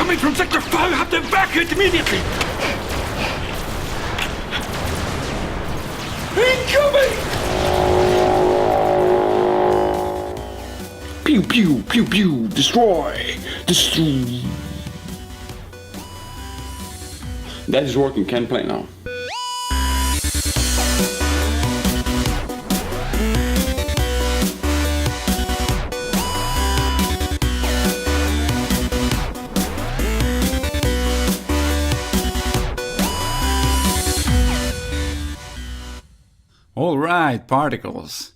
coming from sector 5! Have to evacuate immediately! Incoming! Pew pew pew pew. Destroy. Destroy. That is working. Can play now. Alright, particles.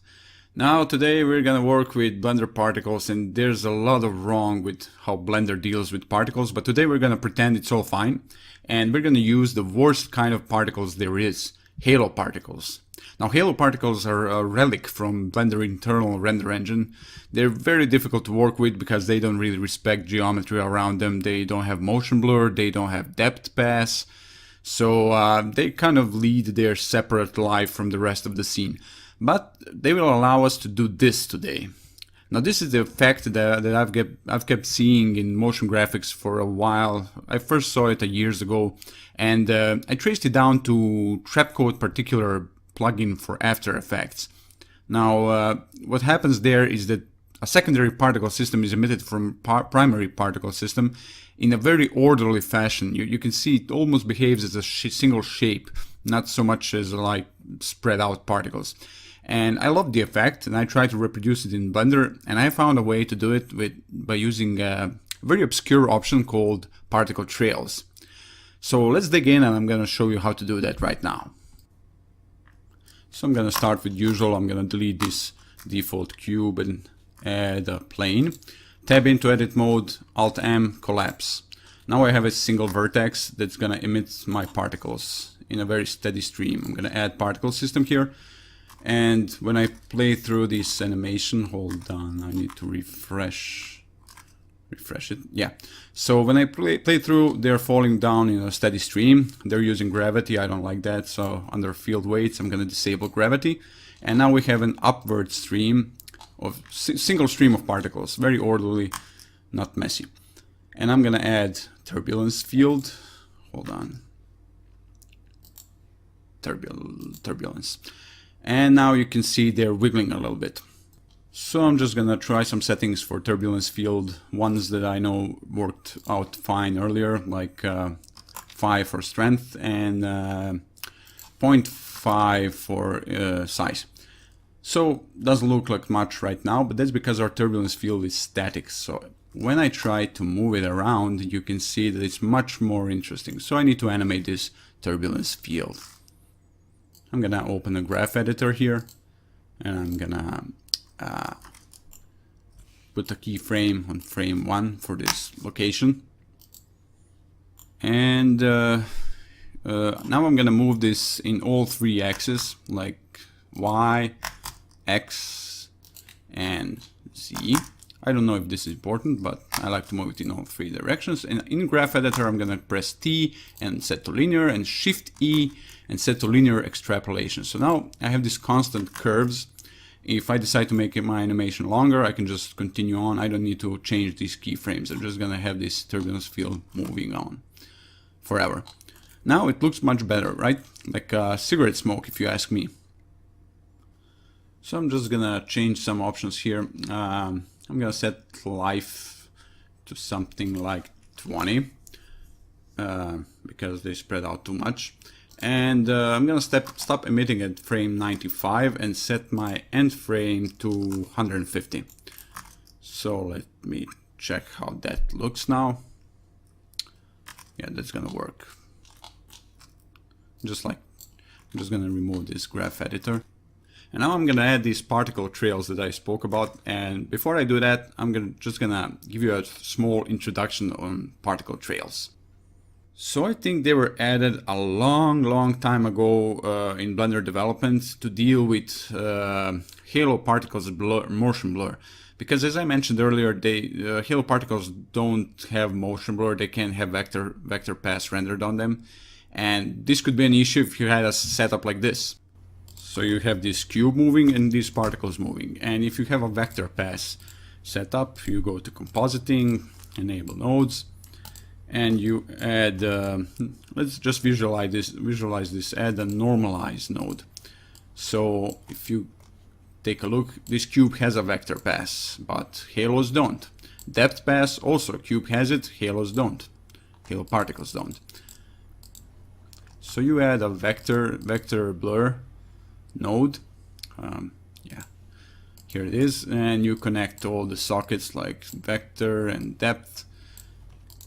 Now today we're gonna work with Blender particles, and there's a lot of wrong with how Blender deals with particles, but today we're gonna pretend it's all fine, and we're gonna use the worst kind of particles there is, halo particles. Now halo particles are a relic from Blender internal render engine. They're very difficult to work with because they don't really respect geometry around them, they don't have motion blur, they don't have depth pass. So they kind of lead their separate life from the rest of the scene. But they will allow us to do this today. Now this is the effect that I've kept seeing in motion graphics for a while. I first saw it years ago, and I traced it down to Trapcode particular plugin for After Effects. Now what happens there is that a secondary particle system is emitted from primary particle system in a very orderly fashion. You can see it almost behaves as a single shape, not so much as like spread out particles. And I love the effect, and I try to reproduce it in Blender, and I found a way to do it by using a very obscure option called particle trails. So let's dig in, and I'm going to show you how to do that right now. So I'm going to start with usual. I'm going to delete this default cube and add a plane. Tab into edit mode, Alt-M, collapse. Now I have a single vertex that's going to emit my particles in a very steady stream. I'm going to add particle system here. And when I play through this animation, hold on, I need to refresh it. Yeah. So when I play through, they're falling down in a steady stream. They're using gravity. I don't like that. So under field weights, I'm going to disable gravity. And now we have an upward stream of single stream of particles, very orderly, not messy. And I'm gonna add turbulence field. Hold on. Turbulence. And now you can see they're wiggling a little bit. So I'm just gonna try some settings for turbulence field, ones that I know worked out fine earlier, like 5 for strength and 0.5 for size. So doesn't look like much right now, but that's because our turbulence field is static. So when I try to move it around, you can see that it's much more interesting. So I need to animate this turbulence field. I'm gonna open a graph editor here, and I'm gonna put a keyframe on frame 1 for this location. And now I'm gonna move this in all 3 axes, like Y, X, and Z. I don't know if this is important, but I like to move it in all 3 directions. And in Graph Editor, I'm gonna press T and set to linear, and Shift E and set to linear extrapolation. So now I have these constant curves. If I decide to make my animation longer, I can just continue on. I don't need to change these keyframes. I'm just gonna have this turbulence field moving on forever. Now it looks much better, right? Like cigarette smoke, if you ask me. So I'm just gonna change some options here. I'm gonna set life to something like 20 because they spread out too much. And I'm gonna stop emitting at frame 95 and set my end frame to 150. So let me check how that looks now. Yeah, that's gonna work. I'm just gonna remove this graph editor. And now I'm gonna add these particle trails that I spoke about. And before I do that, I'm just gonna give you a small introduction on particle trails. So I think they were added a long time ago in Blender development to deal with halo particles motion blur. Because as I mentioned earlier, halo particles don't have motion blur, they can't have vector pass rendered on them. And this could be an issue if you had a setup like this. So you have this cube moving and these particles moving. And if you have a vector pass set up, you go to Compositing, Enable Nodes, and you add, let's just visualize this, add a normalize node. So if you take a look, this cube has a vector pass, but halos don't. Depth pass also, cube has it, halos don't. Halo particles don't. So you add a vector blur node. Yeah, here it is, and you connect all the sockets like vector and depth,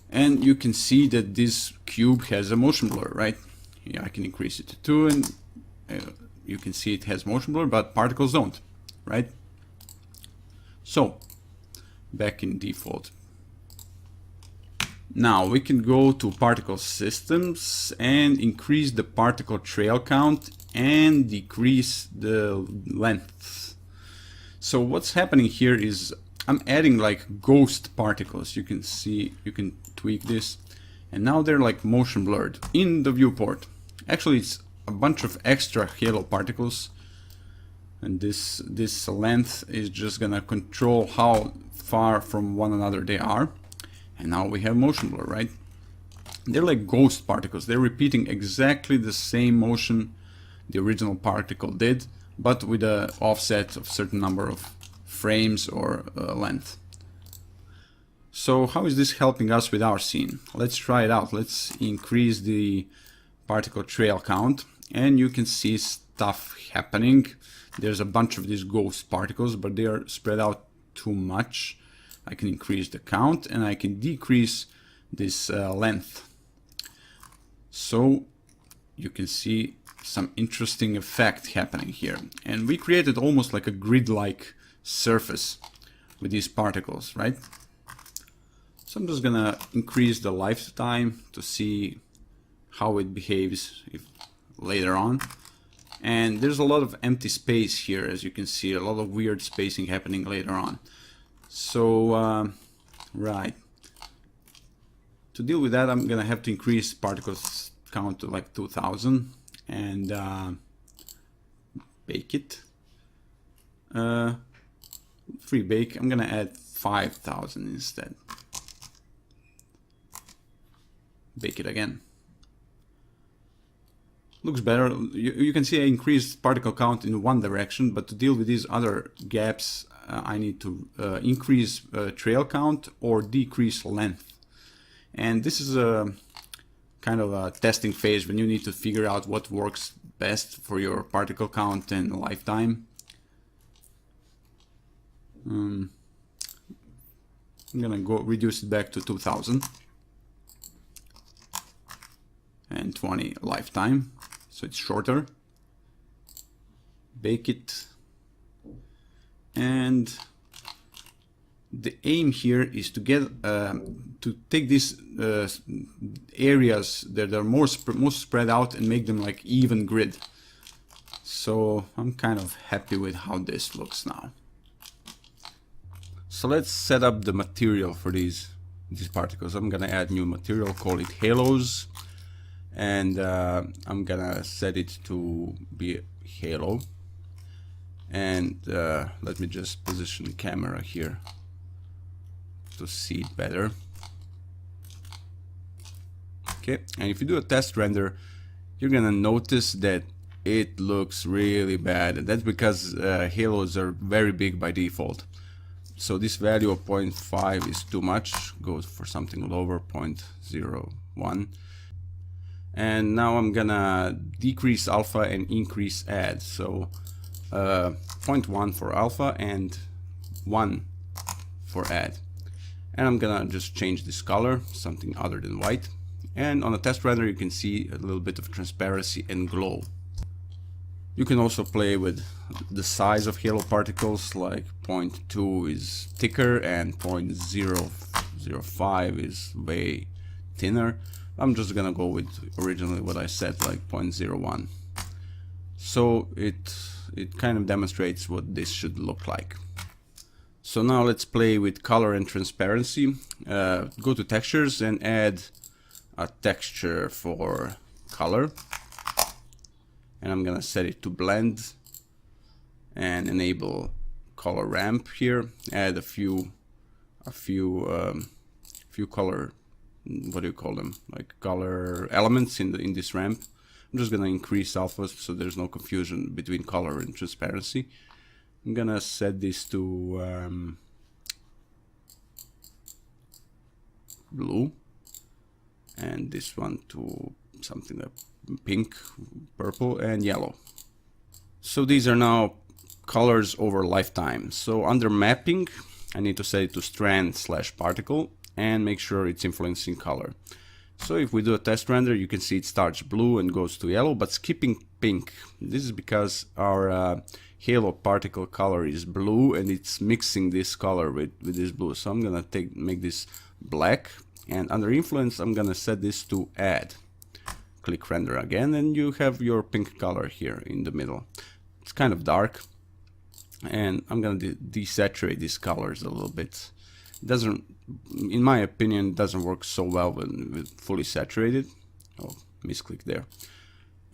and you can see that this cube has a motion blur, right? Yeah, I can increase it to 2, and you can see it has motion blur, but particles don't, right? So back in default. Now we can go to particle systems and increase the particle trail count and decrease the length. So what's happening here is I'm adding like ghost particles. You can see, you can tweak this, and now they're like motion blurred in the viewport. Actually, it's a bunch of extra halo particles, and this length is just gonna control how far from one another they are. And now we have motion blur, right? They're like ghost particles. They're repeating exactly the same motion the original particle did, but with an offset of certain number of frames or length. So how is this helping us with our scene? Let's try it out. Let's increase the particle trail count, and you can see stuff happening. There's a bunch of these ghost particles, but they are spread out too much. I can increase the count, and I can decrease this length. So you can see some interesting effect happening here. And we created almost like a grid-like surface with these particles, right? So I'm just gonna increase the lifetime to see how it behaves later on. And there's a lot of empty space here, as you can see, a lot of weird spacing happening later on. So, right. To deal with that, I'm gonna have to increase particles count to like 2000 and bake it. Free bake, I'm gonna add 5000 instead. Bake it again. Looks better. You can see I increased particle count in one direction, but to deal with these other gaps, I need to increase trail count or decrease length. And this is a kind of a testing phase when you need to figure out what works best for your particle count and lifetime. I'm gonna go reduce it back to 2000 and 20 lifetime, so it's shorter. Bake it. And the aim here is to get to take these areas that are most spread out and make them like even grid. So I'm kind of happy with how this looks now. So let's set up the material for these particles. I'm gonna add new material, call it halos, and I'm gonna set it to be halo. And let me just position the camera here to see it better. Okay, and if you do a test render, you're gonna notice that it looks really bad, and that's because halos are very big by default. So this value of 0.5 is too much, goes for something lower, 0.01. And now I'm gonna decrease alpha and increase add. So 0.1 for alpha and 1 for add. And I'm gonna just change this color, something other than white. And on the test render you can see a little bit of transparency and glow. You can also play with the size of halo particles, like 0.2 is thicker and 0.005 is way thinner. I'm just gonna go with originally what I said, like 0.01. So it kind of demonstrates what this should look like. So now let's play with color and transparency. Go to textures and add a texture for color. And I'm gonna set it to blend and enable color ramp here. Add a few color what do you call them, like color elements in this ramp. I'm just gonna increase alpha so there's no confusion between color and transparency. I'm gonna set this to blue, and this one to something like pink, purple, and yellow. So these are now colors over lifetime. So under mapping, I need to set it to strand/particle and make sure it's influencing color. So if we do a test render, you can see it starts blue and goes to yellow, but skipping pink. This is because our halo particle color is blue and it's mixing this color with this blue. So I'm gonna make this black, and under influence I'm gonna set this to add. Click render again, and you have your pink color here in the middle. It's kind of dark, and I'm gonna desaturate these colors a little bit. It doesn't, in my opinion, it doesn't work so well when fully saturated. Oh, misclick there,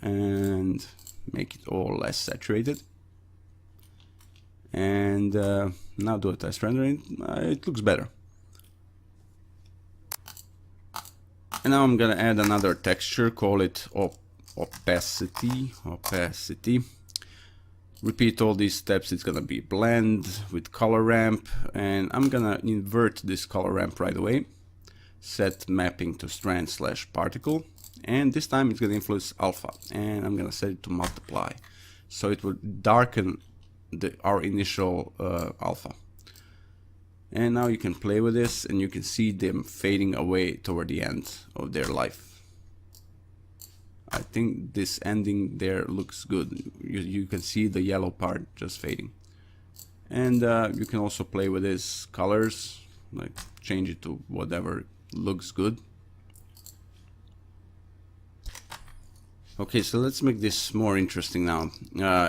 and make it all less saturated. And now do a test rendering. It looks better. And now I'm gonna add another texture, call it opacity. Repeat all these steps. It's gonna be blend with color ramp, and I'm gonna invert this color ramp right away. Set mapping to strand/particle, and this time it's gonna influence alpha, and I'm gonna set it to multiply, so it will darken our initial alpha. And now you can play with this, and you can see them fading away toward the end of their life. I think this ending there looks good. You can see the yellow part just fading. And you can also play with these colors, like change it to whatever looks good. Okay, so let's make this more interesting now.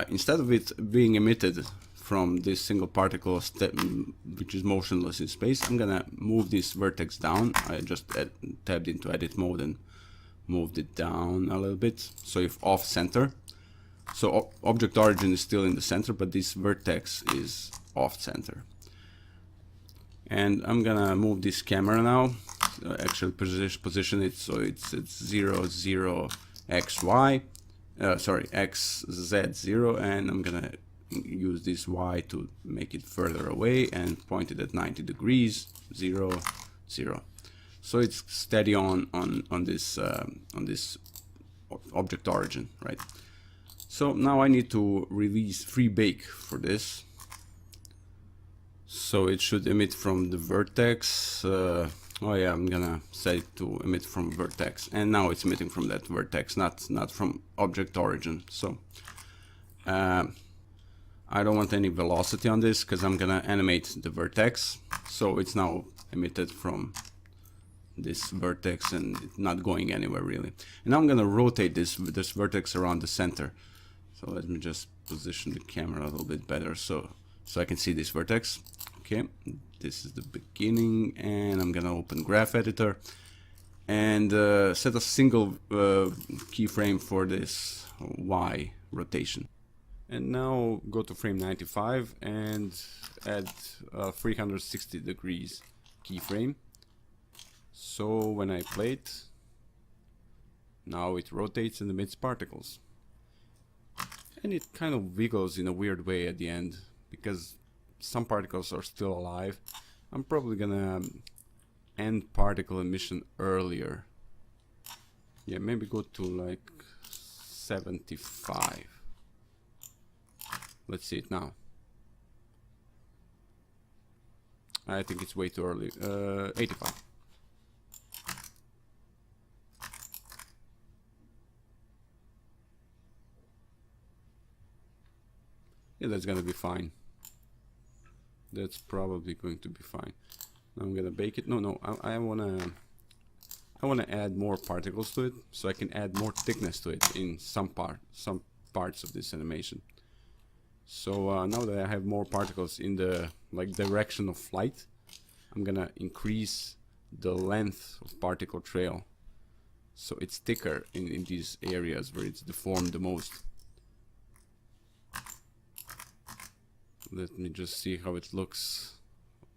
Instead of it being emitted from this single particle which is motionless in space, I'm gonna move this vertex down. I just tabbed into edit mode and moved it down a little bit, so if off center. So object origin is still in the center, but this vertex is off center. And I'm gonna move this camera now, actually position it so it's 0, 0, XY, sorry, XZ0, and I'm gonna use this Y to make it further away and point it at 90 degrees, 0, 0. So it's steady on this object origin, right? So now I need to release free bake for this. So it should emit from the vertex. Oh yeah, I'm gonna set it to emit from vertex, and now it's emitting from that vertex, not from object origin. So I don't want any velocity on this because I'm gonna animate the vertex. So it's now emitted from this vertex and it's not going anywhere really. And now I'm gonna rotate this vertex around the center. So let me just position the camera a little bit better so I can see this vertex. Okay, this is the beginning, and I'm gonna open graph editor and set a single keyframe for this Y rotation. And now go to frame 95 and add a 360 degrees keyframe. So when I play it, now it rotates and emits particles. And it kind of wiggles in a weird way at the end, because some particles are still alive. I'm probably gonna end particle emission earlier. Yeah, maybe go to like 75. Let's see it now. I think it's way too early. 85. Yeah, that's gonna be fine. That's probably going to be fine. Now I'm gonna bake it. No, I wanna add more particles to it, so I can add more thickness to it in some parts of this animation. So now that I have more particles in the direction of flight, I'm gonna increase the length of particle trail, so it's thicker in these areas where it's deformed the most. Let me just see how it looks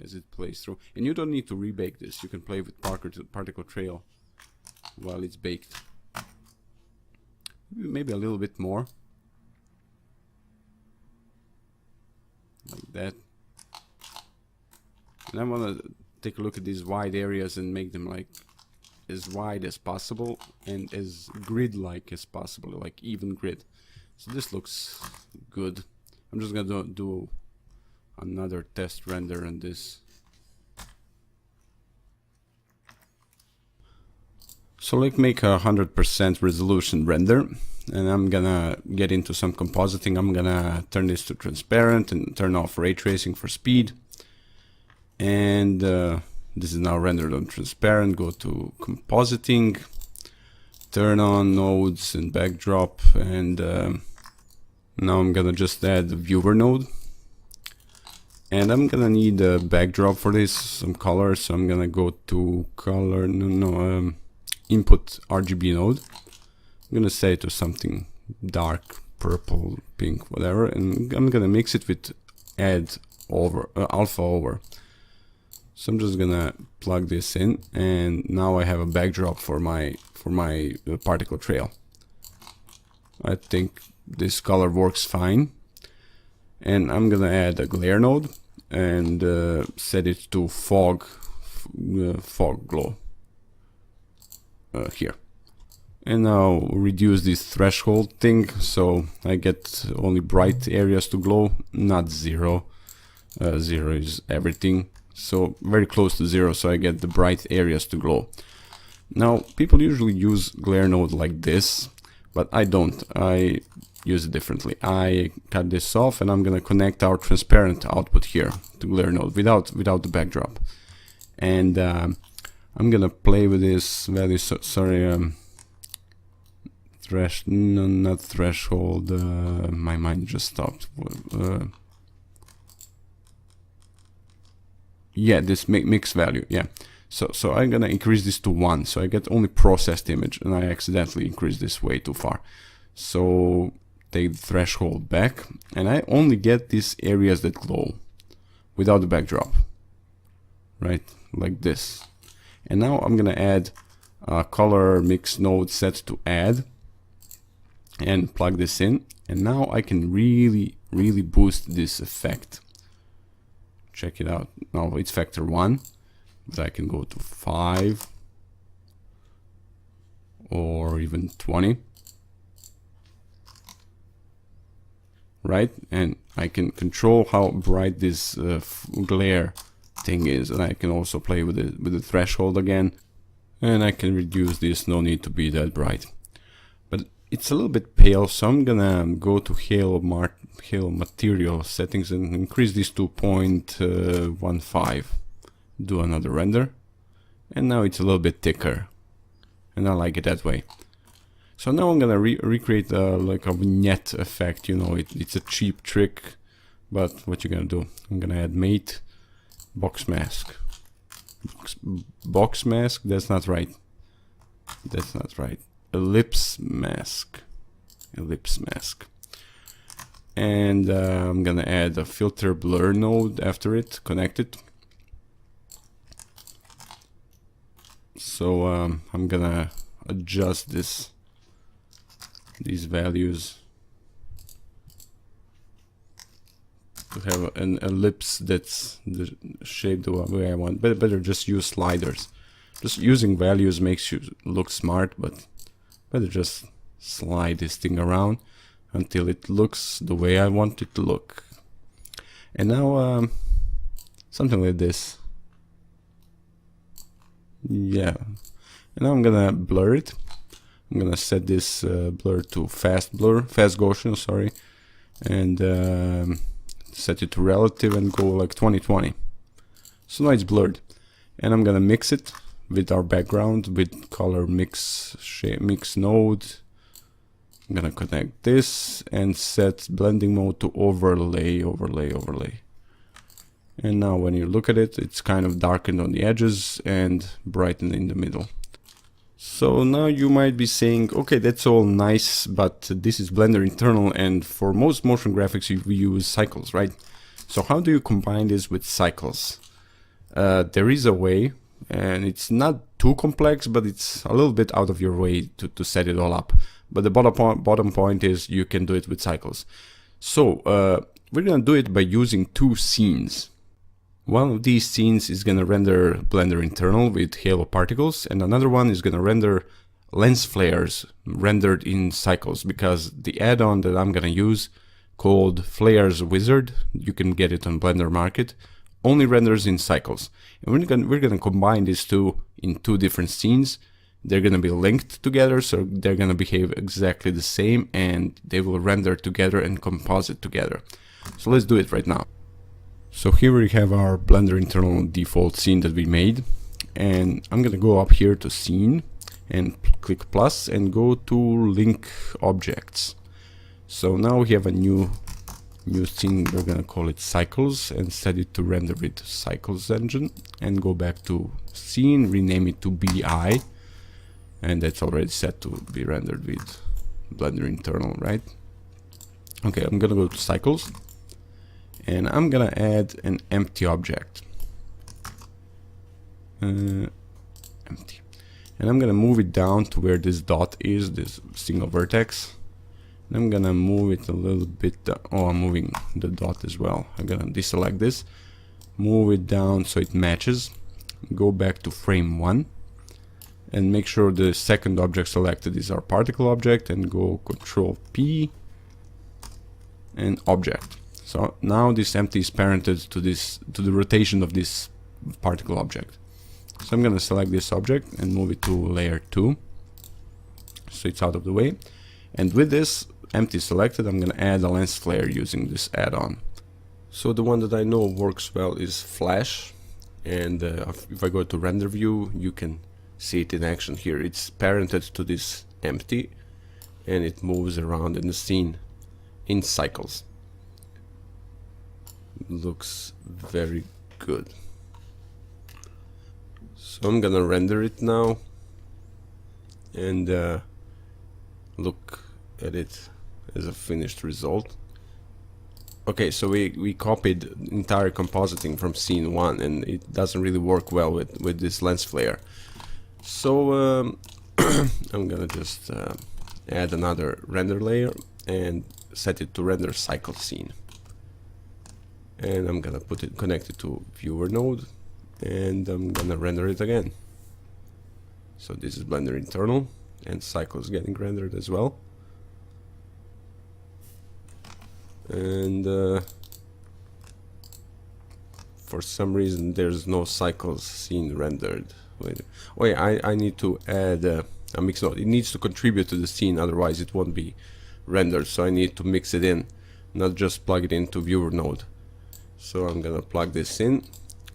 as it plays through. And you don't need to rebake this. You can play with particle trail while it's baked. Maybe a little bit more. Like that. And I want to take a look at these wide areas and make them like as wide as possible and as grid-like as possible, like even grid. So this looks good. I'm just gonna do another test render on this. So let's make a 100% resolution render, and I'm gonna get into some compositing. I'm gonna turn this to transparent and turn off ray tracing for speed. And this is now rendered on transparent. Go to compositing, turn on nodes and backdrop, and now I'm gonna just add the viewer node. And I'm gonna need a backdrop for this, some color. So I'm gonna go to color, input RGB node. I'm gonna set it to something dark, purple, pink, whatever, and I'm gonna mix it with add over alpha over. So I'm just gonna plug this in, and now I have a backdrop for my particle trail. I think this color works fine, and I'm gonna add a glare node and set it to fog glow here. And now reduce this threshold thing so I get only bright areas to glow, not zero. Zero is everything, so very close to zero, so I get the bright areas to glow. Now people usually use glare node like this, but I don't. I use it differently. I cut this off, and I'm gonna connect our transparent output here to glare node without the backdrop. And I'm gonna play with this value. Not threshold. My mind just stopped. Yeah, this mix value. Yeah. So I'm gonna increase this to 1, so I get only processed image, and I accidentally increased this way too far. So take the threshold back, and I only get these areas that glow without the backdrop, right? Like this. And now I'm gonna add a color mix node set to add, and plug this in, and now I can really boost this effect. Check it out. Now it's factor 1, but I can go to 5 or even 20, right? And I can control how bright this glare thing is, and I can also play with the threshold again, and I can reduce this. No need to be that bright, but it's a little bit pale, so I'm gonna go to halo material settings and increase this to 0.15. Do another render, and now it's a little bit thicker, and I like it that way. So now I'm gonna recreate like a vignette effect. You know, it's a cheap trick, but what you're gonna do? I'm gonna add mate box mask. Box mask. That's not right. That's not right. Ellipse mask. Ellipse mask. And I'm gonna add a filter blur node after it, connected. So I'm gonna adjust these values to have an ellipse that's shaped the way I want. Better just use sliders. Just using values makes you look smart, but better just slide this thing around until it looks the way I want it to look. And now something like this. Yeah. And now I'm gonna blur it. I'm gonna set this blur to fast Gaussian, sorry, and set it to relative and go like 20/20. So now it's blurred, and I'm gonna mix it with our background with color mix node. I'm gonna connect this and set blending mode to overlay. And now when you look at it, it's kind of darkened on the edges and brightened in the middle. So now you might be saying, okay, that's all nice, but this is Blender internal, and for most motion graphics we use cycles, right? So how do you combine this with cycles? There is a way, and it's not too complex, but it's a little bit out of your way to set it all up. But the bottom point is you can do it with cycles. So we're gonna do it by using two scenes. One of these scenes is gonna render Blender internal with halo particles, and another one is gonna render lens flares rendered in cycles, because the add-on that I'm gonna use, called Flares Wizard, you can get it on Blender Market, only renders in cycles. And we're gonna combine these two in two different scenes. They're gonna be linked together, so they're gonna behave exactly the same, and they will render together and composite together. So let's do it right now. So here we have our Blender internal default scene that we made, and I'm gonna go up here to Scene and click plus and go to Link Objects. So now we have a new scene. We're gonna call it Cycles and set it to render with Cycles engine, and go back to Scene, rename it to BI, and that's already set to be rendered with Blender internal, right? Okay, I'm gonna go to Cycles, and I'm gonna add an empty object. Empty. And I'm gonna move it down to where this dot is, this single vertex. And I'm gonna move it a little bit. Oh, I'm moving the dot as well. I'm gonna deselect this, move it down so it matches. Go back to frame 1, and make sure the second object selected is our particle object, and go Control P and object. So now this empty is parented to the rotation of this particle object. So I'm gonna select this object and move it to layer 2, so it's out of the way. And with this empty selected, I'm gonna add a lens flare using this add-on. So the one that I know works well is Flash, and if I go to render view, you can see it in action here. It's parented to this empty, and it moves around in the scene in cycles. Looks very good. So I'm gonna render it now and look at it as a finished result. Okay, so we copied entire compositing from scene 1, and it doesn't really work well with this lens flare. So I'm gonna just add another render layer and set it to render cycle scene. And I'm gonna connect it to viewer node, and I'm gonna render it again. So this is Blender internal, and cycle is getting rendered as well. And for some reason there's no cycles scene rendered. Wait, I need to add a mix node. It needs to contribute to the scene, otherwise it won't be rendered. So I need to mix it in, not just plug it into viewer node. So I'm gonna plug this in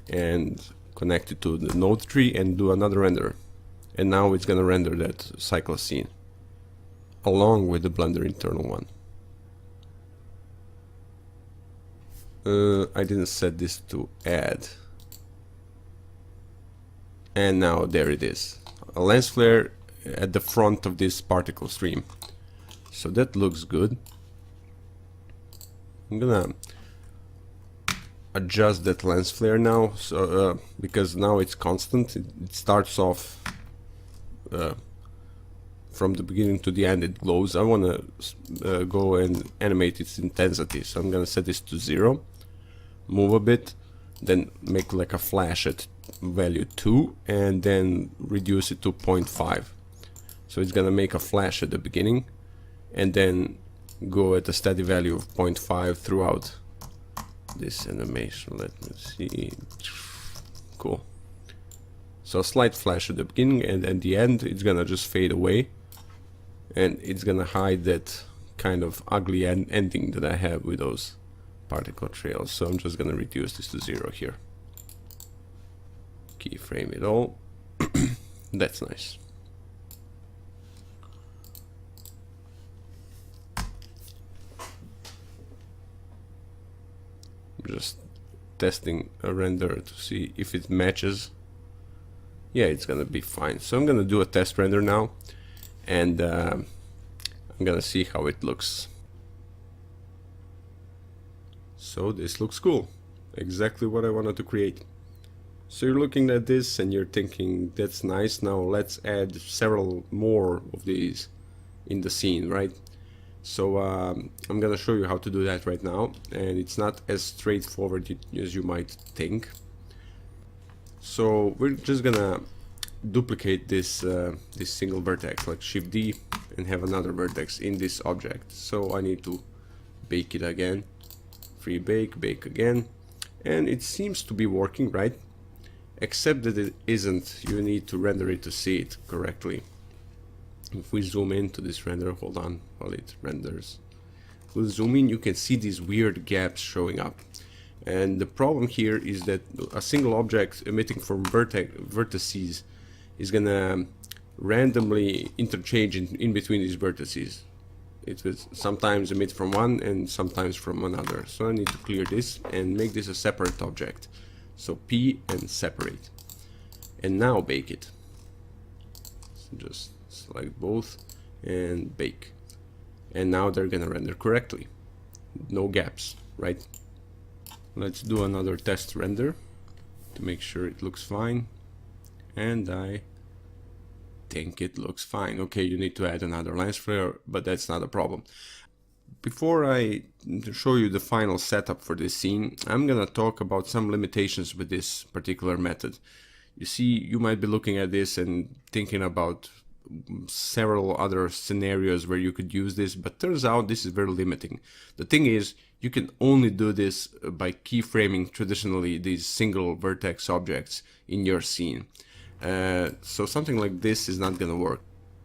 and connect it to the node tree and do another render. And now it's gonna render that cycle scene along with the Blender internal one. I didn't set this to add. And now there it is. A lens flare at the front of this particle stream. So that looks good. I'm gonna adjust that lens flare now, so because now it's constant. It starts off from the beginning to the end, it glows. I want to go and animate its intensity, so I'm gonna set this to 0, move a bit, then make like a flash at value 2, and then reduce it to 0.5. So it's gonna make a flash at the beginning and then go at a steady value of 0.5 throughout this animation. Let me see. Cool. So a slight flash at the beginning, and at the end it's gonna just fade away, and it's gonna hide that kind of ugly ending that I have with those particle trails. So I'm just gonna reduce this to 0 here. Keyframe it all. That's nice. Just testing a render to see if it matches. Yeah, it's gonna be fine. So I'm gonna do a test render now, and I'm gonna see how it looks. So this looks cool. Exactly what I wanted to create. So you're looking at this and you're thinking, that's nice, now let's add several more of these in the scene, right? So I'm gonna show you how to do that right now, and it's not as straightforward as you might think. So we're just gonna duplicate this this single vertex, like Shift D, and have another vertex in this object. So I need to bake it again, free bake, bake again, and it seems to be working, right? Except that it isn't. You need to render it to see it correctly. If we zoom into this render, hold on while it renders. We'll zoom in, you can see these weird gaps showing up. And the problem here is that a single object emitting from vertices is gonna randomly interchange in between these vertices. It will sometimes emit from one and sometimes from another. So I need to clear this and make this a separate object. So P and separate. And now bake it. So just select both and bake. And now they're gonna render correctly. No gaps, right? Let's do another test render to make sure it looks fine. And I think it looks fine. Okay, you need to add another lens flare, but that's not a problem. Before I show you the final setup for this scene, I'm gonna talk about some limitations with this particular method. You see, you might be looking at this and thinking about several other scenarios where you could use this, but turns out this is very limiting. The thing is, you can only do this by keyframing traditionally these single vertex objects in your scene. So something like this is not gonna work.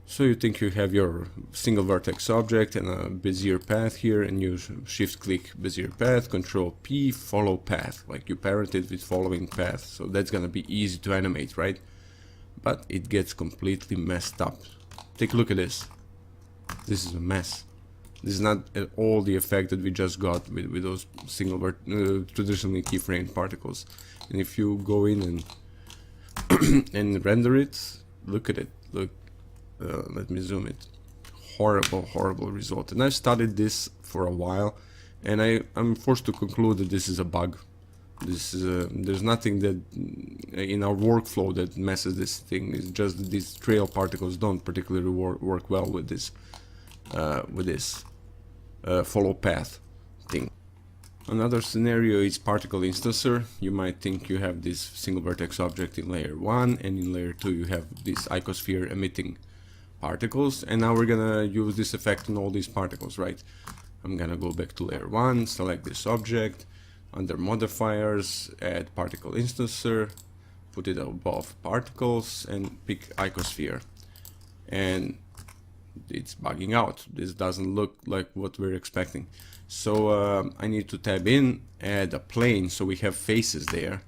So you think you have your single vertex object and a Bezier path here, and you shift click Bezier path, control P, follow path, like you parent it with following path. So that's gonna be easy to animate, right? But it gets completely messed up. Take a look at this. This is a mess. This is not at all the effect that we just got with those single traditionally keyframed particles. And if you go in and and render it, look at it. Look. Let me zoom it. Horrible result. And I've studied this for a while, and I'm forced to conclude that this is a bug. This is there's nothing that in our workflow that messes this thing. It's just that these trail particles don't particularly work well with this follow path thing. Another scenario is particle instancer. You might think you have this single vertex object in layer 1, and in layer 2 you have this icosphere emitting particles, and now we're gonna use this effect on all these particles, right? I'm gonna go back to layer 1, select this object, under modifiers, add particle instancer, put it above particles, and pick icosphere. And it's bugging out. This doesn't look like what we're expecting. So I need to tab in, add a plane so we have faces there.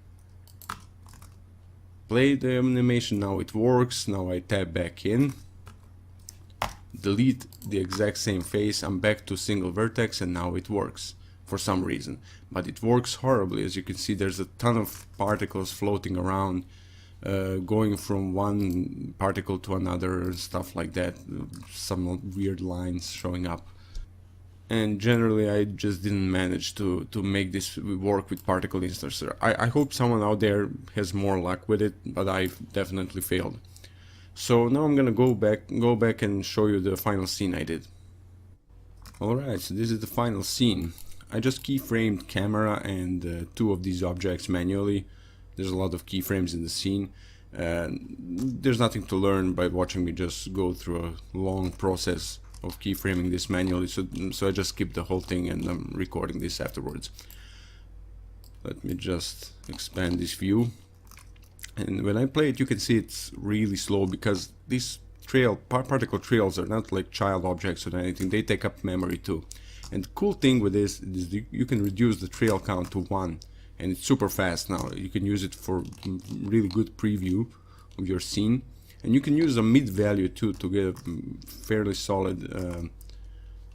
Play the animation, now it works. Now I tab back in, delete the exact same face, I'm back to single vertex, and now it works for some reason. But it works horribly. As you can see, there's a ton of particles floating around, going from one particle to another and stuff like that. Some weird lines showing up. And generally I just didn't manage to make this work with particle instancer. I hope someone out there has more luck with it, but I've definitely failed. So now I'm gonna go back and show you the final scene I did. Alright, so this is the final scene. I just keyframed camera and 2 of these objects manually. There's a lot of keyframes in the scene. There's nothing to learn by watching me just go through a long process of keyframing this manually, so I just skipped the whole thing, and I'm recording this afterwards. Let me just expand this view, and when I play it you can see it's really slow, because these particle trails are not like child objects or anything. They take up memory too. And the cool thing with this is you can reduce the trail count to 1, and it's super fast now. You can use it for really good preview of your scene. And you can use a mid value too to get a fairly solid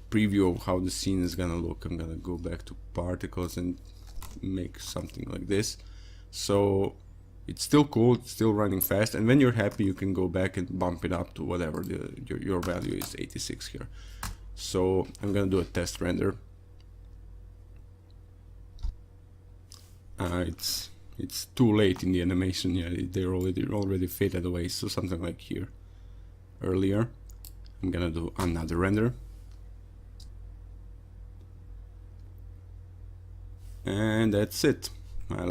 preview of how the scene is gonna look. I'm gonna go back to particles and make something like this. So it's still cool, it's still running fast, and when you're happy you can go back and bump it up to whatever your value is, 86 here. So I'm gonna do a it's too late in the animation. Yeah, they're already faded away. So something like here earlier. I'm gonna do another render, and that's it. I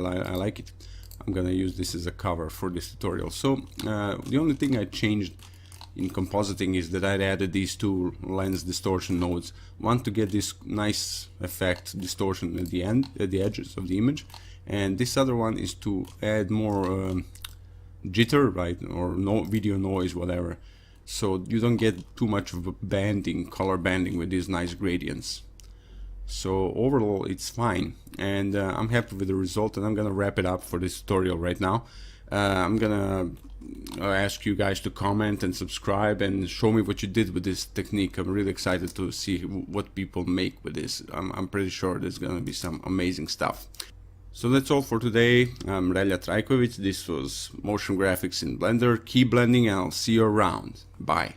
like it. I'm gonna use this as a cover for this tutorial. So the only thing I changed in compositing is that I added these two lens distortion nodes. One to get this nice effect distortion at the end, at the edges of the image, and this other one is to add more jitter, right, or no video noise, whatever, so you don't get too much of a banding, color banding with these nice gradients. So overall it's fine, and I'm happy with the result, and I'm gonna wrap it up for this tutorial right now. I'm gonna ask you guys to comment and subscribe and show me what you did with this technique. I'm really excited to see what people make with this. I'm pretty sure there's gonna be some amazing stuff. So that's all for today. I'm Relja Trajkovic. This was motion graphics in Blender, key blending, and I'll see you around. Bye.